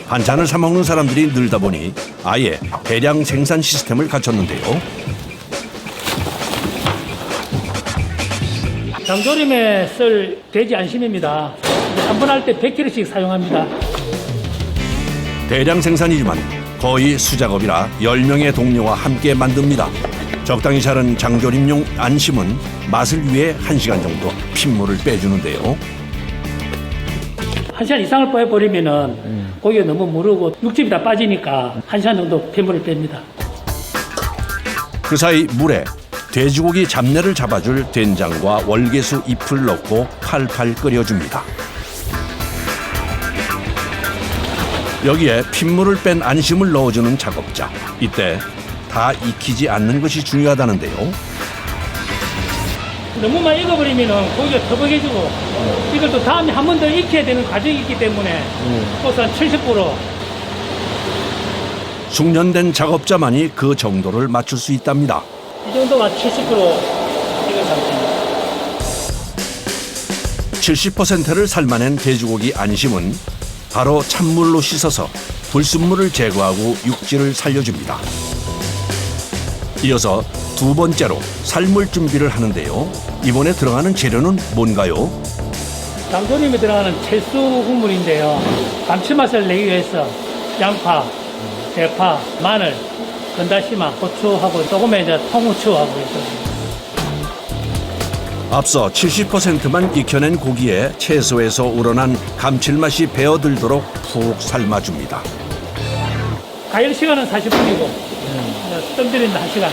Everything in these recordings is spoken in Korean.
반찬을 사 먹는 사람들이 늘다 보니 아예 대량 생산 시스템을 갖췄는데요. 장조림에 쓸 돼지 안심입니다. 한 번 할 때 100kg씩 사용합니다. 대량 생산이지만 거의 수작업이라 10명의 동료와 함께 만듭니다. 적당히 자른 장조림용 안심은 맛을 위해 1시간 정도 핏물을 빼주는데요. 1시간 이상을 빼버리면은 고기가 너무 무르고 육즙이 다 빠지니까 1시간 정도 핏물을 뺍니다. 그 사이 물에 돼지고기 잡내를 잡아줄 된장과 월계수 잎을 넣고 팔팔 끓여줍니다. 여기에 핏물을 뺀 안심을 넣어주는 작업자. 이때 다 익히지 않는 것이 중요하다는데요. 너무 많이 익어버리면 고기가 터벅해지고 이걸 또 다음에 한 번 더 익혀야 되는 과정이 있기 때문에 우선 70% 숙련된 작업자만이 그 정도를 맞출 수 있답니다. 이 정도가 70% 익은 상태입니다. 70%를 삶아낸 돼지고기 안심은 바로 찬물로 씻어서 불순물을 제거하고 육질을 살려줍니다. 이어서 두 번째로 삶을 준비를 하는데요. 이번에 들어가는 재료는 뭔가요? 장조림에 들어가는 채소 국물인데요. 감칠맛을 내기 위해서 양파, 대파, 마늘, 건다시마, 고추하고 조금의 이제 통후추하고 있습니다. 앞서 70%만 익혀낸 고기에 채소에서 우러난 감칠맛이 배어들도록 푹 삶아줍니다. 가열 시간은 40분이고 뜸 들이는 1시간.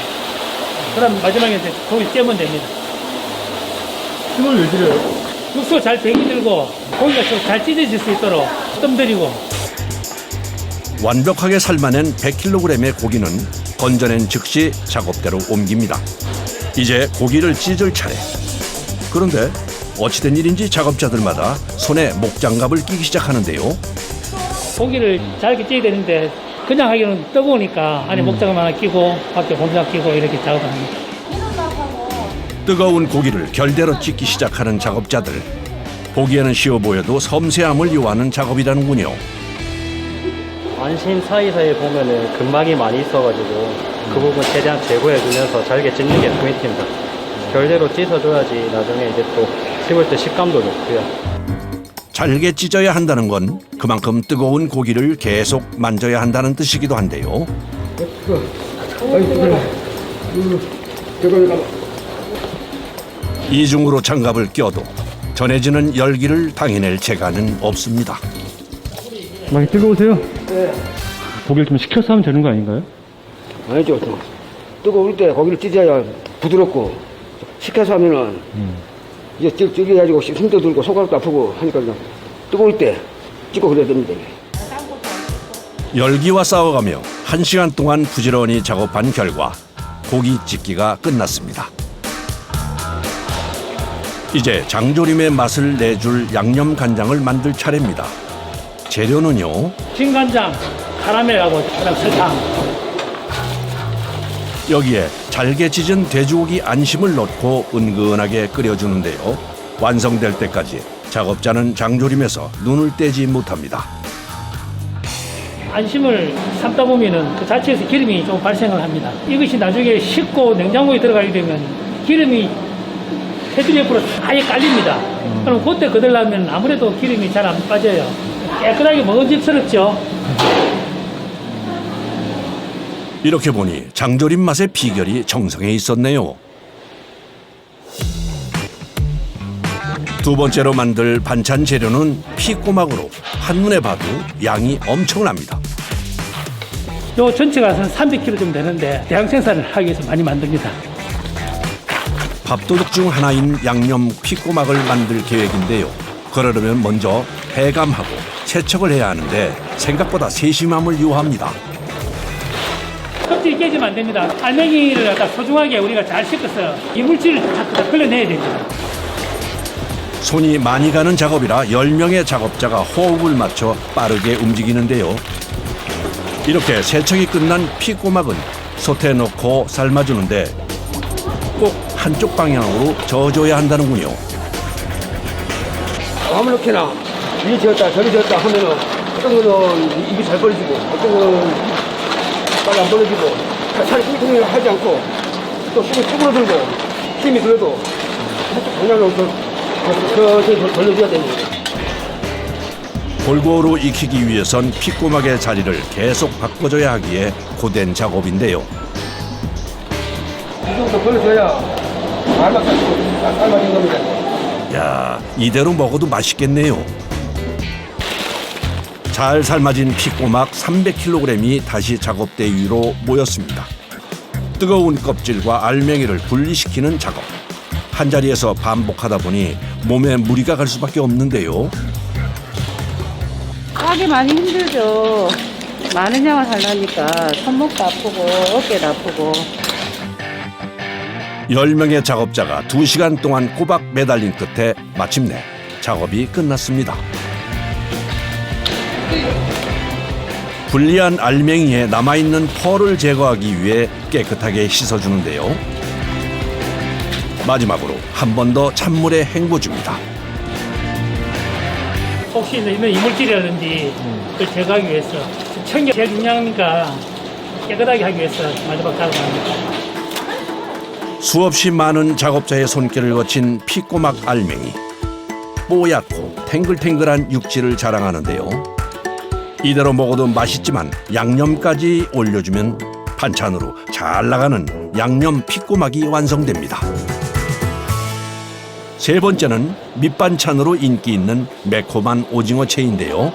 그럼 마지막에 이제 고기 째면 됩니다. 힘을 왜 들여요? 육수가 잘 배기 들고 고기가 좀 잘 찢어질 수 있도록 뜸 들이고. 완벽하게 삶아낸 100kg의 고기는 건져낸 즉시 작업대로 옮깁니다. 이제 고기를 찢을 차례. 그런데 어찌된 일인지 작업자들마다 손에 목장갑을 끼기 시작하는데요. 고기를 잘게 찢어야 되는데 그냥 하기는 뜨거우니까 안에 목장갑 하나 끼고 밖에 곰장 끼고 이렇게 작업합니다. 뜨거운 고기를 결대로 찢기 시작하는 작업자들. 보기에는 쉬워 보여도 섬세함을 요하는 작업이라는군요. 안심 사이사이에 보면은 근막이 많이 있어가지고 그 부분 최대한 제거해주면서 잘게 찢는 게 포인트입니다. 결대로 찢어줘야지 나중에 이제 또 씹을 때 식감도 좋고요. 잘게 찢어야 한다는 건 그만큼 뜨거운 고기를 계속 만져야 한다는 뜻이기도 한데요. 이중으로 장갑을 껴도 전해지는 열기를 당해낼 재간은 없습니다. 많이 뜨거우세요? 네. 고기를 좀 식혀서 하면 되는 거 아닌가요? 아니죠. 뜨거울 때 고기를 찢어야 부드럽고 식혀서 하면은 이제 찔해가지고 힘도 들고 손가락도 아프고 하니까 그냥 뜨거울 때 찢고 그래야 됩니다. 열기와 싸워가며 1시간 동안 부지런히 작업한 결과 고기 찢기가 끝났습니다. 이제 장조림의 맛을 내줄 양념 간장을 만들 차례입니다. 재료는요. 진간장, 카라멜하고 그다음 설탕. 여기에 잘게 찢은 돼지고기 안심을 넣고 은근하게 끓여주는데요. 완성될 때까지 작업자는 장조림에서 눈을 떼지 못합니다. 안심을 삶다 보면은 그 자체에서 기름이 좀 발생을 합니다. 이것이 나중에 식고 냉장고에 들어가게 되면 기름이 테두리 옆으로 아예 깔립니다. 그럼 그때 거들려면 아무래도 기름이 잘 안 빠져요. 깨끗하게 먹음직스럽죠. 이렇게 보니 장조림 맛의 비결이 정성에 있었네요. 두 번째로 만들 반찬 재료는 피꼬막으로 한눈에 봐도 양이 엄청납니다. 요 전체가 한 300kg 좀 되는데 대량 생산을 하기 위해서 많이 만듭니다. 밥도둑 중 하나인 양념 피꼬막을 만들 계획인데요. 그러려면 먼저 해감하고 세척을 해야 하는데 생각보다 세심함을 요합니다. 껍질이 깨지면 안 됩니다. 알맹이를 갖다 소중하게 우리가 잘 씻어서 이물질을 다 걸러내야 됩니다. 손이 많이 가는 작업이라 10명의 작업자가 호흡을 맞춰 빠르게 움직이는데요. 이렇게 세척이 끝난 피꼬막은 솥에 넣고 삶아주는데 꼭 한쪽 방향으로 저어줘야 한다는군요. 아무렇게나 이리 저었다 저리 저었다 하면은 어떤 거는 입이 잘 벌어지고, 어떤 거는 빨리 안 벌어지고, 살이 뚱뚱 하지 않고, 또 힘이 쭈그러들고, 힘이 들어도 살짝 방향을 천천히 돌려줘야 되는 거예요. 골고루 익히기 위해선 피꼬막의 자리를 계속 바꿔줘야 하기에 고된 작업인데요. 이 정도 벌려줘야 삶아진 겁니다. 야, 이대로 먹어도 맛있겠네요. 잘 삶아진 피꼬막 300kg이 다시 작업대 위로 모였습니다. 뜨거운 껍질과 알맹이를 분리시키는 작업. 한 자리에서 반복하다 보니 몸에 무리가 갈 수밖에 없는데요. 하기 많이 힘들죠. 많은 양을 하려니까 손목도 아프고 어깨도 아프고. 10명의 작업자가 2시간 동안 꼬박 매달린 끝에 마침내 작업이 끝났습니다. 불리한 알맹이에 남아있는 펄을 제거하기 위해 깨끗하게 씻어주는데요. 마지막으로 한 번 더 찬물에 헹궈줍니다. 혹시 있는 이물질이라든지 그걸 제거하기 위해서 청결 제일 중요하니까 깨끗하게 하기 위해서 마지막 작업합니다. 수없이 많은 작업자의 손길을 거친 피꼬막 알맹이. 뽀얗고 탱글탱글한 육질을 자랑하는데요. 이대로 먹어도 맛있지만 양념까지 올려주면 반찬으로 잘 나가는 양념 피꼬막이 완성됩니다. 세 번째는 밑반찬으로 인기 있는 매콤한 오징어채인데요.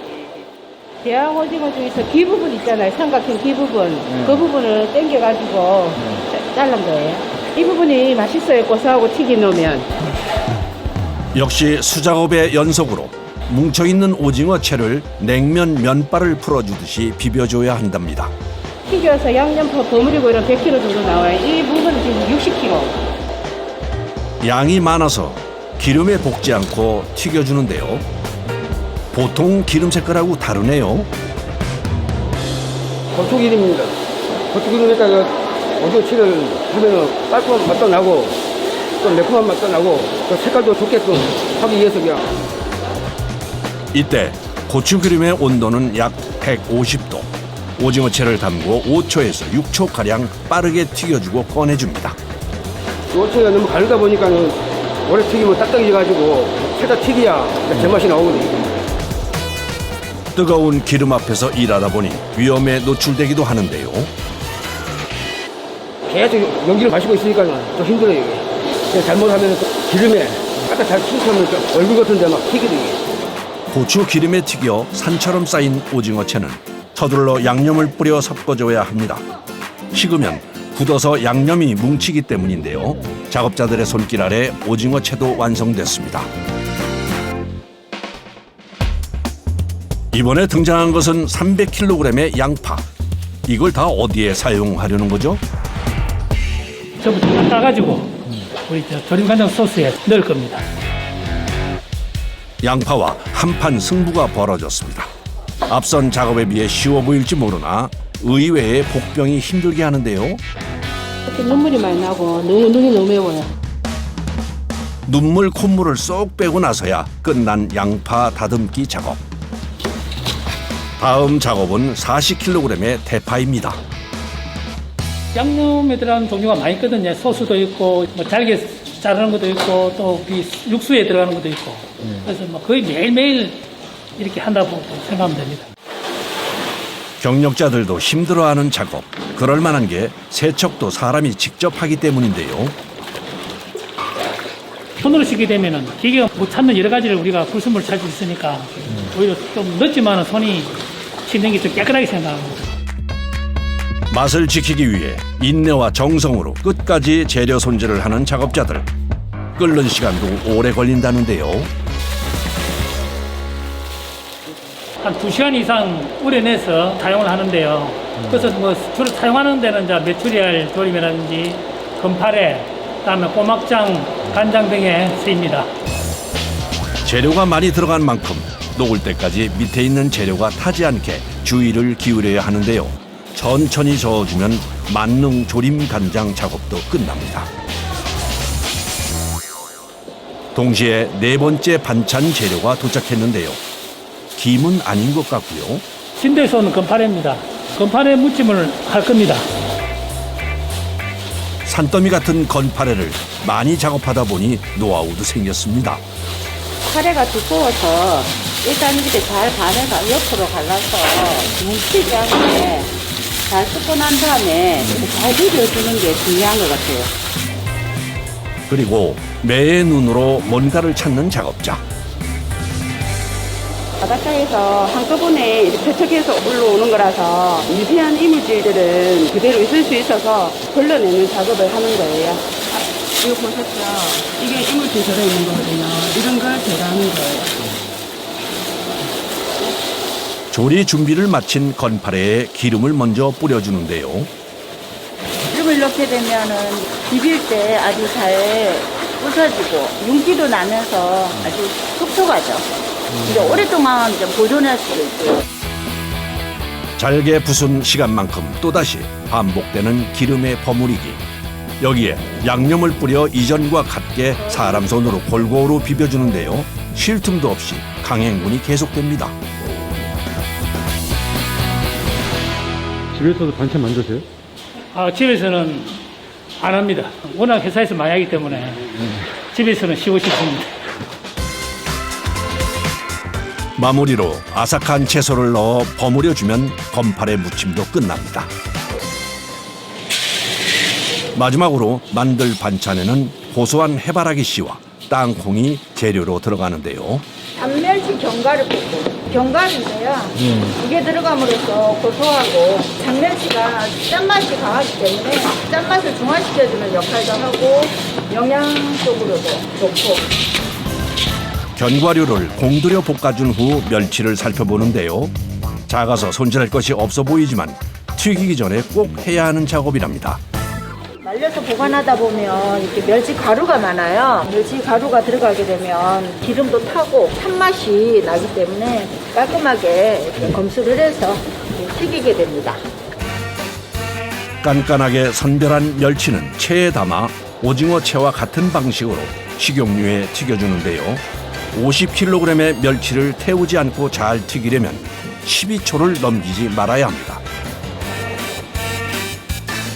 대왕 오징어 중에서 귀 부분 있잖아요. 삼각형 귀 부분. 그 부분을 당겨가지고 자른 거예요. 이 부분이 맛있어요. 고소하고 튀겨 놓으면. 역시 수작업의 연속으로 뭉쳐있는 오징어채를 냉면 면발을 풀어주듯이 비벼줘야 한답니다. 튀겨서 양념 버무리고 이런 100kg 정도 나와요. 이 부분은 지금 60kg. 양이 많아서 기름에 볶지 않고 튀겨주는데요. 보통 기름 색깔하고 다르네요. 고추기름입니다. 고추기름에다가 오징어채를 하면은 깔끔한 맛도 나고, 또 매콤한 맛도 나고, 또 색깔도 좋게끔 하기 위해서 그냥. 이때 고추기름의 온도는 약 150도. 오징어채를 담고 5초에서 6초가량 빠르게 튀겨주고 꺼내줍니다. 오징어채가 너무 가르다 보니까는 오래 튀기면 딱딱해져가지고 채다 튀겨야 제맛이 나오거든요. 뜨거운 기름 앞에서 일하다 보니 위험에 노출되기도 하는데요. 계속 연기를 마시고 있으니까 좀 힘들어요. 이게. 그냥 잘못하면 기름에 아까 잘 튀기면 얼굴 같은 데 막 튀거든요. 고추 기름에 튀겨 산처럼 쌓인 오징어채는 서둘러 양념을 뿌려 섞어줘야 합니다. 식으면 굳어서 양념이 뭉치기 때문인데요. 작업자들의 손길 아래 오징어채도 완성됐습니다. 이번에 등장한 것은 300kg의 양파. 이걸 다 어디에 사용하려는 거죠? 전부 다 따가지고 우리 조림 간장 소스에 넣을 겁니다. 양파와 한판 승부가 벌어졌습니다. 앞선 작업에 비해 쉬워 보일지 모르나 의외의 복병이 힘들게 하는데요. 이렇게 눈물이 많이 나고 눈이 너무 매워요. 눈물 콧물을 쏙 빼고 나서야 끝난 양파 다듬기 작업. 다음 작업은 40kg의 대파입니다. 양념에 들어가는 종류가 많이 있거든요. 소스도 있고 뭐 잘게 자르는 것도 있고 또 육수에 들어가는 것도 있고 그래서 뭐 거의 매일매일 이렇게 한다고 생각하면 됩니다. 경력자들도 힘들어하는 작업. 그럴 만한 게 세척도 사람이 직접 하기 때문인데요. 손으로 씻게 되면은 기계가 못 찾는 여러 가지를 우리가 불순물을 찾을 수 있으니까 오히려 좀 늦지만 손이 씻는 게 좀 깨끗하게 생각합니다. 맛을 지키기 위해 인내와 정성으로 끝까지 재료 손질을 하는 작업자들. 끓는 시간도 오래 걸린다는데요. 한 2시간 이상 우려내서 사용을 하는데요. 그래서 뭐 주로 사용하는 데는 이제 메추리알 조림이라든지 건파래, 그다음에 꼬막장, 간장 등에 쓰입니다. 재료가 많이 들어간 만큼 녹을 때까지 밑에 있는 재료가 타지 않게 주의를 기울여야 하는데요. 천천히 저어주면 만능 조림 간장 작업도 끝납니다. 동시에 네 번째 반찬 재료가 도착했는데요. 김은 아닌 것 같고요. 진도에서 오는 건파래입니다. 건파래 무침을 할 겁니다. 산더미 같은 건파래를 많이 작업하다 보니 노하우도 생겼습니다. 카레가 두꺼워서 일단 이렇게 잘 반해서 옆으로 갈라서 뭉치지 않게 잘 뜯고 난 다음에 이렇게 잘 비벼주는 게 중요한 것 같아요. 그리고 매의 눈으로 뭔가를 찾는 작업자. 바닷가에서 한꺼번에 이렇게 표척해서 올라오는 거라서 미세한 이물질들은 그대로 있을 수 있어서 걸러내는 작업을 하는 거예요. 이거 보셨죠? 이게 이물질 들어있는 거거든요. 이런 걸 제거하는 거예요. 조리 준비를 마친 건파래에 기름을 먼저 뿌려주는데요. 기름을 넣게 되면은 비빌 때 아주 잘 부서지고 윤기도 나면서 아주 촉촉하죠. 이제 오랫동안 이제 보존할 수도 있고요. 잘게 부순 시간만큼 또다시 반복되는 기름의 버무리기. 여기에 양념을 뿌려 이전과 같게 사람 손으로 골고루 비벼주는데요. 쉴 틈도 없이 강행군이 계속됩니다. 집에서도 반찬 만드세요? 집에서는 안 합니다. 워낙 회사에서 많이 하기 때문에 집에서는 쉬고 싶습니다. 마무리로 아삭한 채소를 넣어 버무려주면 건파래 무침도 끝납니다. 마지막으로 만들 반찬에는 고소한 해바라기 씨와 땅콩이 재료로 들어가는데요. 단멸치 견과를 볶고 견과인데요. 이게 들어감으로써 고소하고 장멸치가 짠맛이 강하기 때문에 짠맛을 중화시켜주는 역할도 하고 영양적으로도 좋고. 견과류를 공들여 볶아준 후 멸치를 살펴보는데요. 작아서 손질할 것이 없어 보이지만 튀기기 전에 꼭 해야 하는 작업이랍니다. 말려서 보관하다 보면 이렇게 멸치 가루가 많아요. 멸치 가루가 들어가게 되면 기름도 타고 탄맛이 나기 때문에 깔끔하게 이렇게 검수를 해서 튀기게 됩니다. 깐깐하게 선별한 멸치는 체에 담아 오징어 채와 같은 방식으로 식용유에 튀겨주는데요. 50kg의 멸치를 태우지 않고 잘 튀기려면 12초를 넘기지 말아야 합니다.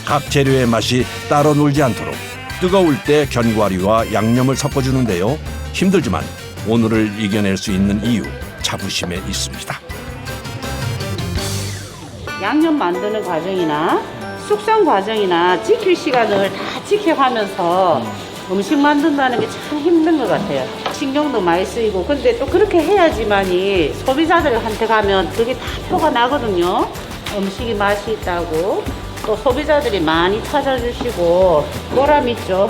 각 재료의 맛이 따로 놀지 않도록 뜨거울 때 견과류와 양념을 섞어주는데요. 힘들지만 오늘을 이겨낼 수 있는 이유, 자부심에 있습니다. 양념 만드는 과정이나 숙성 과정이나 지킬 시간을 다 지켜가면서 음식 만든다는 게 참 힘든 것 같아요. 신경도 많이 쓰이고 근데 또 그렇게 해야지만이 소비자들한테 가면 그게 다 표가 나거든요. 음식이 맛이 있다고 또 소비자들이 많이 찾아주시고 보람 있죠.